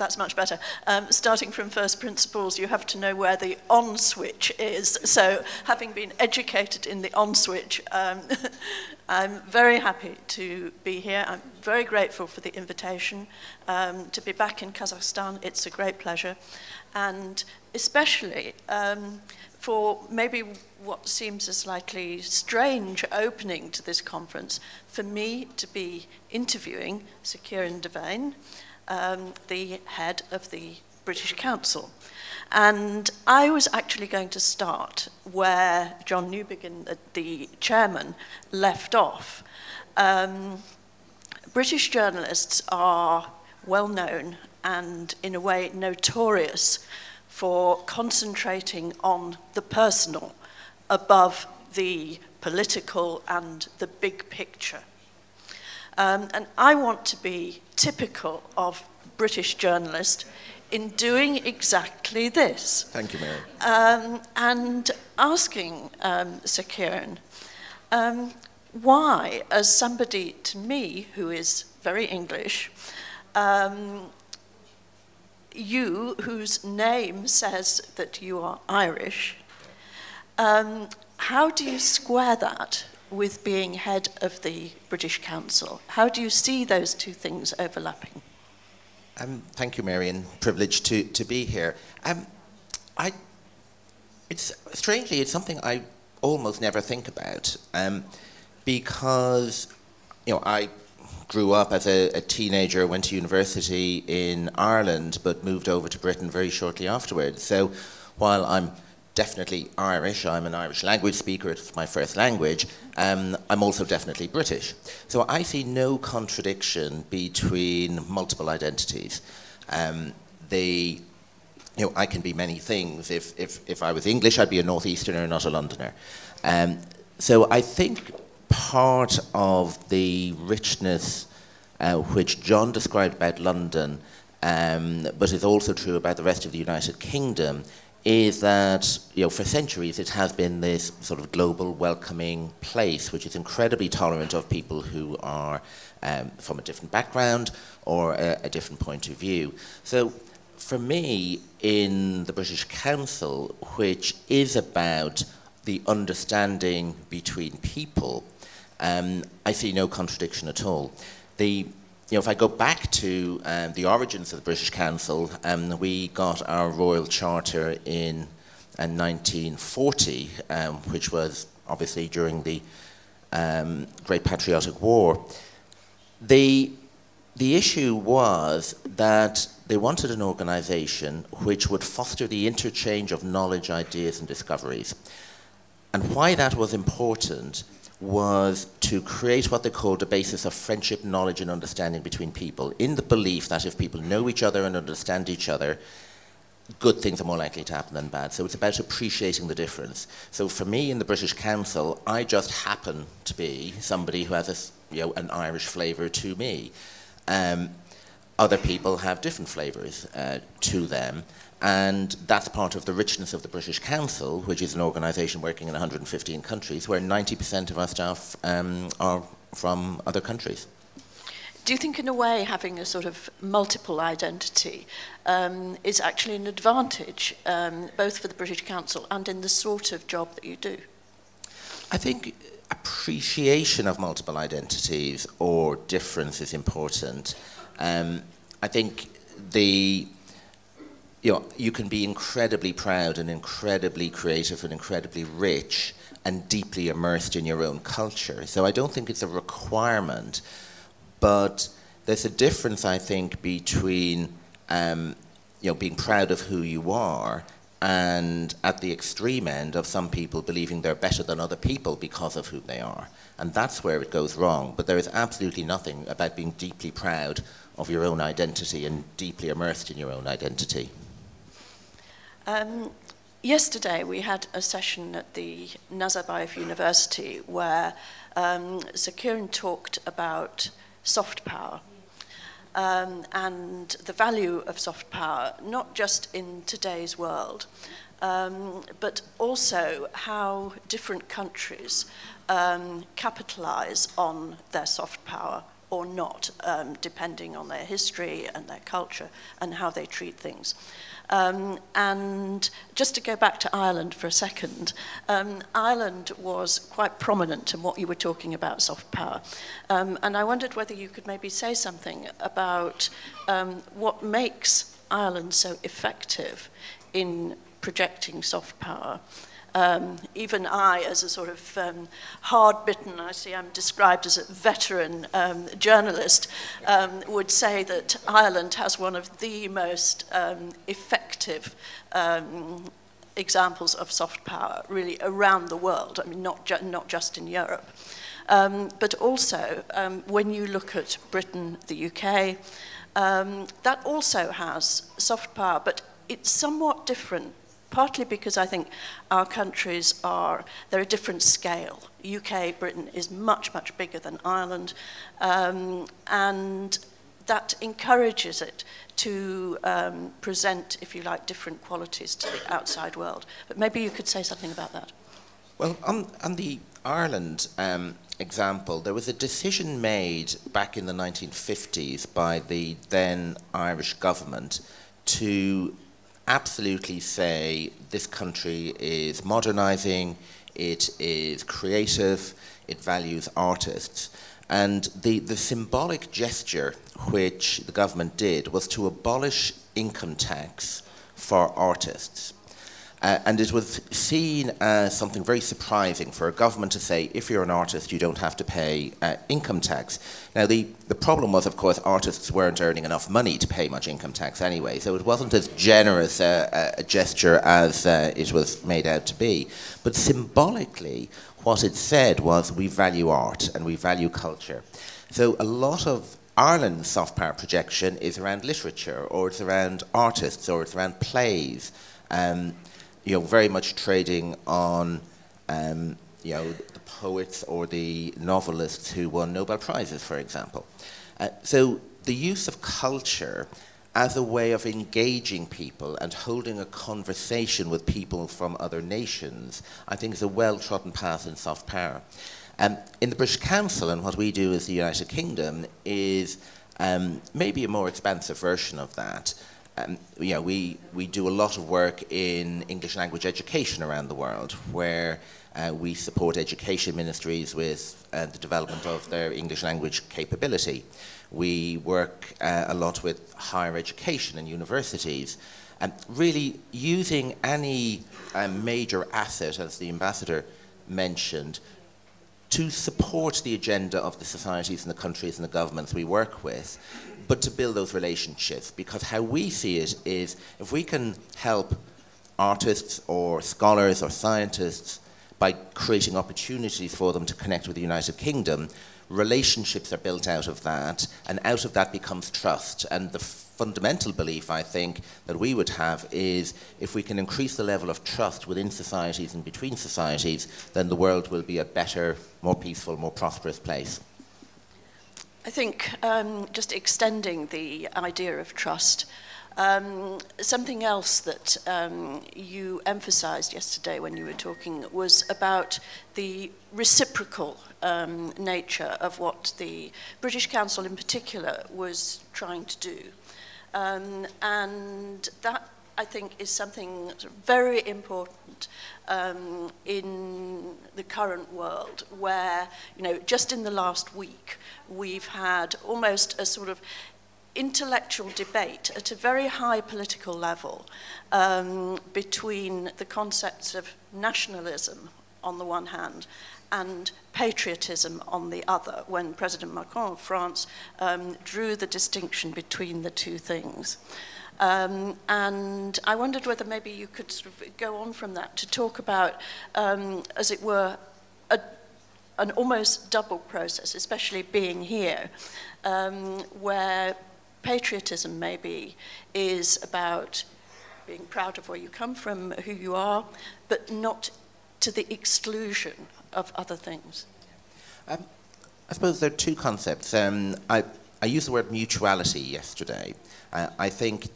that's much better. Starting from first principles, you have to know where the on switch is. So having been educated in the on switch, I'm very happy to be here. I'm very grateful for the invitation to be back in Kazakhstan. It's a great pleasure. And especially for maybe what seems a slightly strange opening to this conference, for me to be interviewing Ciarán Devane, the head of the British Council. And I was actually going to start where John Newbigin, the chairman, left off. British journalists are well known and in a way notorious for concentrating on the personal above the political and the big picture. And I want to be typical of British journalists in doing exactly this. Thank you, Mary. And asking Ciarán, why, as somebody to me who is very English, you, whose name says that you are Irish, how do you square that with being head of the British Council? How do you see those two things overlapping? Thank you, Mary, and privileged to be here. Strangely, it's something I almost never think about, because, you know, I grew up as a teenager, went to university in Ireland, but moved over to Britain very shortly afterwards. So while I'm definitely Irish, I'm an Irish language speaker, it's my first language, I'm also definitely British. So I see no contradiction between multiple identities. You know, I can be many things. If I was English, I'd be a Northeasterner, not a Londoner. So I think part of the richness which John described about London, but is also true about the rest of the United Kingdom, is that, you know, for centuries it has been this sort of global welcoming place which is incredibly tolerant of people who are from a different background or a different point of view. So for me, in the British Council, which is about the understanding between people, I see no contradiction at all. You know, if I go back to the origins of the British Council, we got our Royal Charter in 1940, which was obviously during the Great Patriotic War. The issue was that they wanted an organisation which would foster the interchange of knowledge, ideas and discoveries. And why that was important was to create what they called a basis of friendship, knowledge and understanding between people, in the belief that if people know each other and understand each other, good things are more likely to happen than bad. So it's about appreciating the difference. So for me in the British Council, I just happen to be somebody who has an Irish flavour to me. Other people have different flavours to them. And that's part of the richness of the British Council, which is an organisation working in 115 countries, where 90% of our staff are from other countries. Do you think, in a way, having a sort of multiple identity is actually an advantage, both for the British Council and in the sort of job that you do? I think appreciation of multiple identities or difference is important. I think you can be incredibly proud and incredibly creative and incredibly rich and deeply immersed in your own culture. So I don't think it's a requirement, but there's a difference, I think, between being proud of who you are and at the extreme end of some people believing they're better than other people because of who they are. And that's where it goes wrong. But there is absolutely nothing about being deeply proud of your own identity and deeply immersed in your own identity. Yesterday we had a session at the Nazarbayev University where Ciarán talked about soft power and the value of soft power, not just in today's world, but also how different countries capitalize on their soft power or not, depending on their history and their culture and how they treat things. And just to go back to Ireland for a second, Ireland was quite prominent in what you were talking about, soft power. And I wondered whether you could maybe say something about what makes Ireland so effective in projecting soft power. Even I, as a sort of hard-bitten, I see I'm described as a veteran journalist, would say that Ireland has one of the most effective examples of soft power, really, around the world. I mean, not just in Europe. But also, when you look at Britain, the UK, that also has soft power, but it's somewhat different. Partly because I think our countries they're a different scale. UK, Britain is much, much bigger than Ireland, and that encourages it to present, if you like, different qualities to the outside world. But maybe you could say something about that. Well, on the Ireland example, there was a decision made back in the 1950s by the then Irish government to absolutely say this country is modernizing, it is creative, it values artists. And the symbolic gesture which the government did was to abolish income tax for artists. And it was seen as something very surprising for a government to say, if you're an artist, you don't have to pay income tax. Now, the problem was, of course, artists weren't earning enough money to pay much income tax anyway, so it wasn't as generous a gesture as it was made out to be. But symbolically, what it said was, we value art and we value culture. So a lot of Ireland's soft power projection is around literature, or it's around artists, or it's around plays. You know, very much trading on, you know, the poets or the novelists who won Nobel Prizes, for example. So the use of culture as a way of engaging people and holding a conversation with people from other nations, I think is a well-trodden path in soft power. In the British Council, and what we do as the United Kingdom, is maybe a more expansive version of that. You know, we do a lot of work in English language education around the world, where we support education ministries with the development of their English language capability. We work a lot with higher education and universities, and really using any major asset, as the ambassador mentioned, to support the agenda of the societies and the countries and the governments we work with, but to build those relationships. Because how we see it is, if we can help artists or scholars or scientists by creating opportunities for them to connect with the United Kingdom, relationships are built out of that, and out of that becomes trust. And the fundamental belief, I think, that we would have is, if we can increase the level of trust within societies and between societies, then the world will be a better, more peaceful, more prosperous place. I think just extending the idea of trust, something else that you emphasized yesterday when you were talking was about the reciprocal nature of what the British Council in particular was trying to do. And that, I think, is something very important in the current world, where, you know, just in the last week, we've had almost a sort of intellectual debate at a very high political level between the concepts of nationalism on the one hand and patriotism on the other, when President Macron of France drew the distinction between the two things. And I wondered whether maybe you could sort of go on from that to talk about, as it were, an almost double process, especially being here, where patriotism maybe is about being proud of where you come from, who you are, but not to the exclusion of other things. I suppose there are two concepts. I used the word mutuality yesterday. I think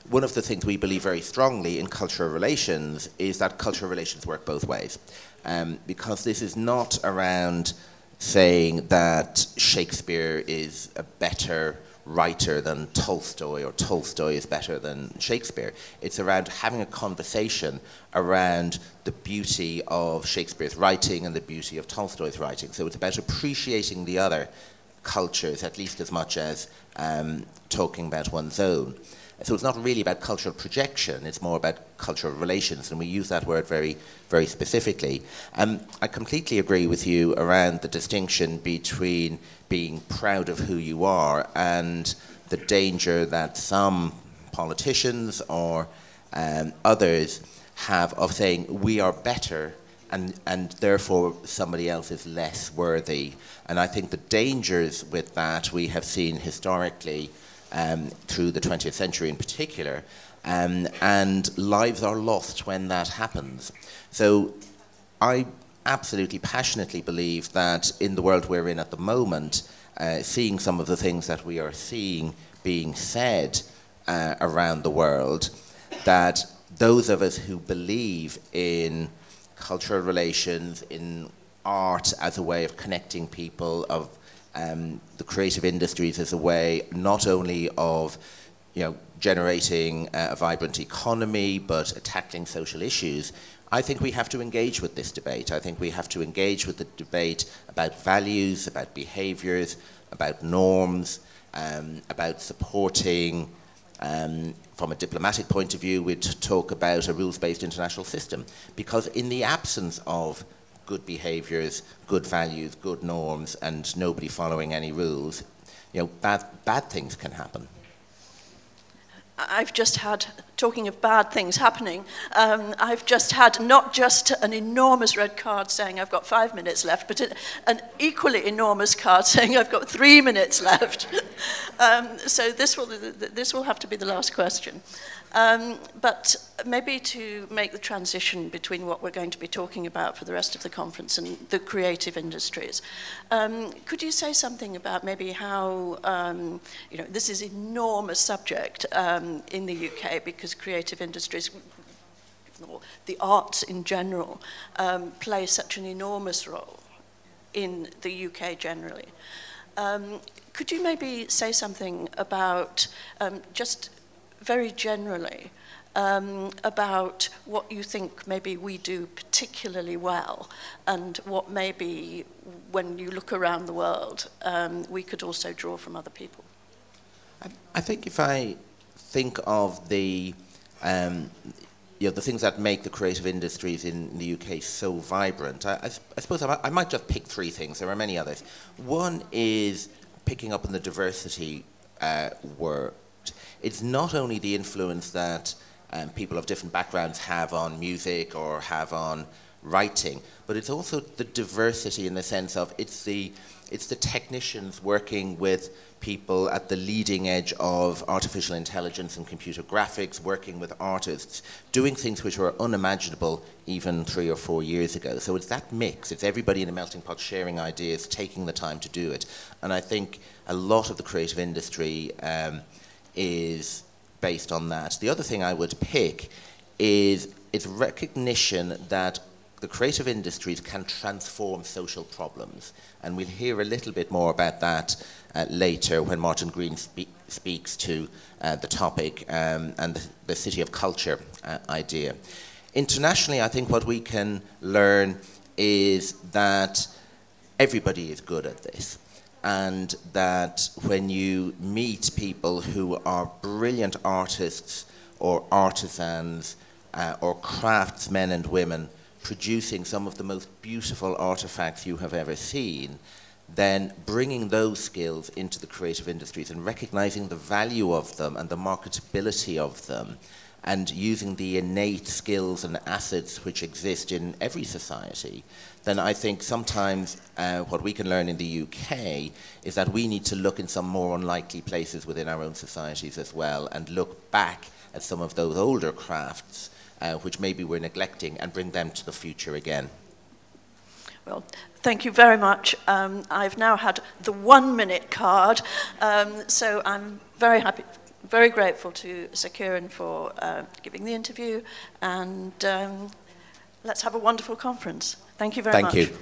one of the things we believe very strongly in cultural relations is that cultural relations work both ways. Because this is not around saying that Shakespeare is a better writer than Tolstoy, or Tolstoy is better than Shakespeare. It's around having a conversation around the beauty of Shakespeare's writing and the beauty of Tolstoy's writing. So it's about appreciating the other cultures at least as much as talking about one's own. So it's not really about cultural projection, it's more about cultural relations, and we use that word very, very specifically. I completely agree with you around the distinction between being proud of who you are and the danger that some politicians or others have of saying we are better and therefore somebody else is less worthy. And I think the dangers with that we have seen historically through the 20th century in particular, and lives are lost when that happens. So I absolutely passionately believe that in the world we're in at the moment, seeing some of the things that we are seeing being said around the world, that those of us who believe in cultural relations, in art as a way of connecting people, of the creative industries as a way not only of generating a vibrant economy but tackling social issues, I think we have to engage with this debate. I think we have to engage with the debate about values, about behaviours, about norms, about supporting, from a diplomatic point of view, we'd talk about a rules-based international system. Because in the absence of good behaviours, good values, good norms, and nobody following any rules, bad things can happen. I've just had, talking of bad things happening, I've just had not just an enormous red card saying I've got 5 minutes left, but an equally enormous card saying I've got 3 minutes left. So this will have to be the last question. But maybe to make the transition between what we're going to be talking about for the rest of the conference and the creative industries, could you say something about maybe how, this is an enormous subject in the UK, because creative industries, or the arts in general, play such an enormous role in the UK generally. Could you maybe say something about, just very generally, about what you think maybe we do particularly well, and what maybe, when you look around the world, we could also draw from other people? I think if I think of the things that make the creative industries in the UK so vibrant, I suppose I might just pick 3 things. There are many others. One is picking up on the diversity word. It's not only the influence that people of different backgrounds have on music or have on writing, but it's also the diversity in the sense of it's the technicians working with people at the leading edge of artificial intelligence and computer graphics, working with artists, doing things which were unimaginable even 3 or 4 years ago. So it's that mix. It's everybody in a melting pot sharing ideas, taking the time to do it. And I think a lot of the creative industry is based on that. The other thing I would pick is its recognition that the creative industries can transform social problems. And we'll hear a little bit more about that later when Martin Green speaks to the topic and the city of culture idea. Internationally, I think what we can learn is that everybody is good at this. And that when you meet people who are brilliant artists or artisans or craftsmen and women producing some of the most beautiful artifacts you have ever seen, then bringing those skills into the creative industries and recognizing the value of them and the marketability of them, and using the innate skills and assets which exist in every society, then I think sometimes what we can learn in the UK is that we need to look in some more unlikely places within our own societies as well, and look back at some of those older crafts which maybe we're neglecting, and bring them to the future again. Well, thank you very much. I've now had the 1 minute card, so I'm very happy, very grateful to Sir Ciarán for giving the interview, and let's have a wonderful conference. Thank you very much. Thank you.